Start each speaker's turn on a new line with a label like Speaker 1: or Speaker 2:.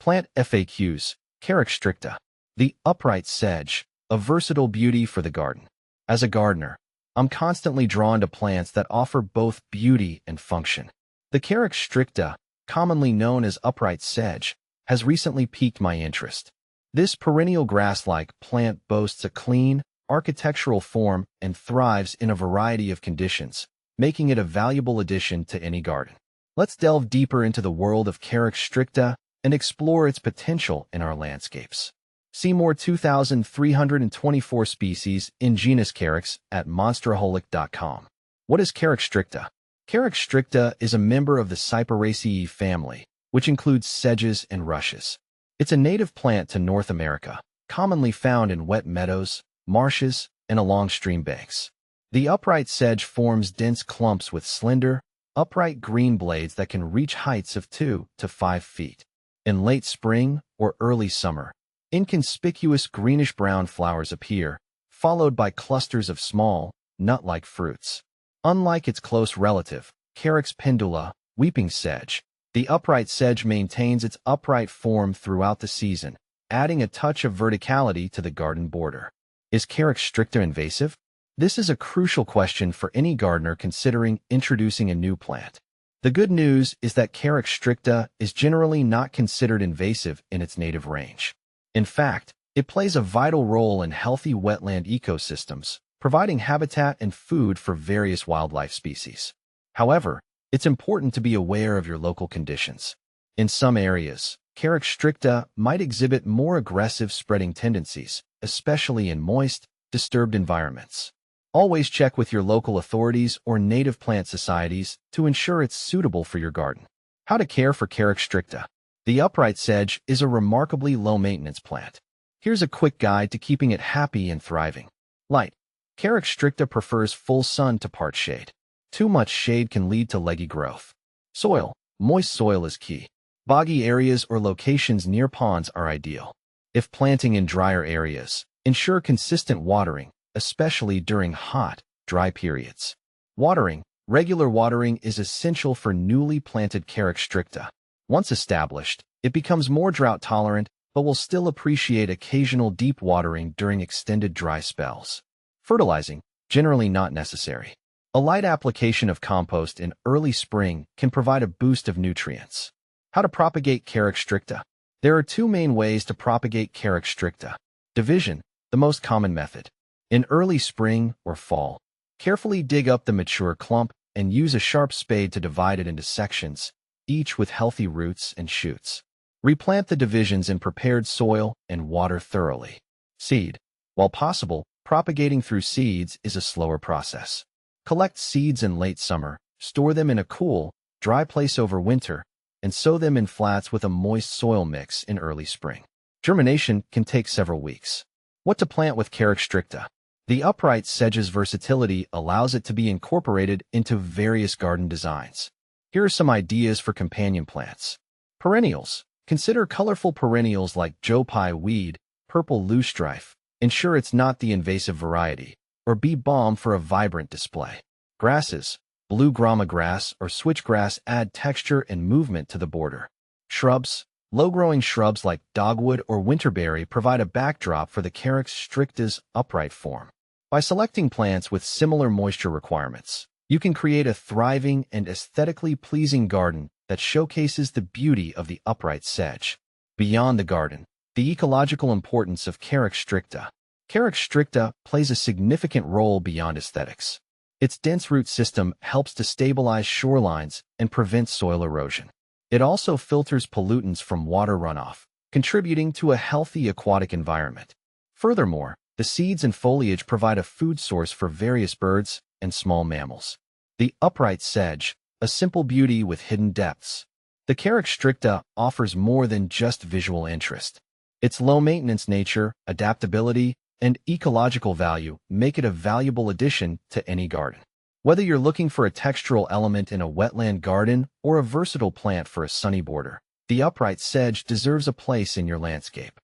Speaker 1: Plant FAQs, Carex stricta. The upright sedge, a versatile beauty for the garden. As a gardener, I'm constantly drawn to plants that offer both beauty and function. The Carex stricta, commonly known as upright sedge, has recently piqued my interest. This perennial grass-like plant boasts a clean, architectural form and thrives in a variety of conditions, making it a valuable addition to any garden. Let's delve deeper into the world of Carex stricta and explore its potential in our landscapes. See more 2,324 species in genus Carex at monsteraholic.com. What is Carex stricta? Carex stricta is a member of the Cyperaceae family, which includes sedges and rushes. It's a native plant to North America, commonly found in wet meadows, marshes, and along stream banks. The upright sedge forms dense clumps with slender, upright green blades that can reach heights of 2 to 5 feet. In late spring or early summer, inconspicuous greenish-brown flowers appear, followed by clusters of small, nut-like fruits. Unlike its close relative, Carex pendula, weeping sedge, the upright sedge maintains its upright form throughout the season, adding a touch of verticality to the garden border. Is Carex stricta invasive? This is a crucial question for any gardener considering introducing a new plant. The good news is that Carex stricta is generally not considered invasive in its native range. In fact, it plays a vital role in healthy wetland ecosystems, providing habitat and food for various wildlife species. However, it's important to be aware of your local conditions. In some areas, Carex stricta might exhibit more aggressive spreading tendencies, especially in moist, disturbed environments. Always check with your local authorities or native plant societies to ensure it's suitable for your garden. How to care for Carex stricta. The upright sedge is a remarkably low-maintenance plant. Here's a quick guide to keeping it happy and thriving. Light. Carex stricta prefers full sun to part shade. Too much shade can lead to leggy growth. Soil. Moist soil is key. Boggy areas or locations near ponds are ideal. If planting in drier areas, ensure consistent watering, especially during hot, dry periods. Watering. Regular watering is essential for newly planted Carex stricta. Once established, it becomes more drought-tolerant, but will still appreciate occasional deep watering during extended dry spells. Fertilizing. Generally not necessary. A light application of compost in early spring can provide a boost of nutrients. How to propagate Carex stricta. There are two main ways to propagate Carex stricta. Division, the most common method. In early spring or fall, carefully dig up the mature clump and use a sharp spade to divide it into sections, each with healthy roots and shoots. Replant the divisions in prepared soil and water thoroughly. Seed. While possible, propagating through seeds is a slower process. Collect seeds in late summer, store them in a cool, dry place over winter, and sow them in flats with a moist soil mix in early spring. Germination can take several weeks. What to plant with Carex stricta? The upright sedge's versatility allows it to be incorporated into various garden designs. Here are some ideas for companion plants. Perennials. Consider colorful perennials like Joe Pye weed, purple loosestrife. Ensure it's not the invasive variety, or bee balm for a vibrant display. Grasses. Blue grama grass or switchgrass add texture and movement to the border. Shrubs. Low-growing shrubs like dogwood or winterberry provide a backdrop for the Carex stricta's upright form. By selecting plants with similar moisture requirements, you can create a thriving and aesthetically pleasing garden that showcases the beauty of the upright sedge. Beyond the garden, the ecological importance of Carex stricta. Carex stricta plays a significant role beyond aesthetics. Its dense root system helps to stabilize shorelines and prevent soil erosion. It also filters pollutants from water runoff, contributing to a healthy aquatic environment. Furthermore, the seeds and foliage provide a food source for various birds and small mammals. The upright sedge, a simple beauty with hidden depths. The Carex stricta offers more than just visual interest. Its low-maintenance nature, adaptability, and ecological value make it a valuable addition to any garden. Whether you're looking for a textural element in a wetland garden or a versatile plant for a sunny border, the upright sedge deserves a place in your landscape.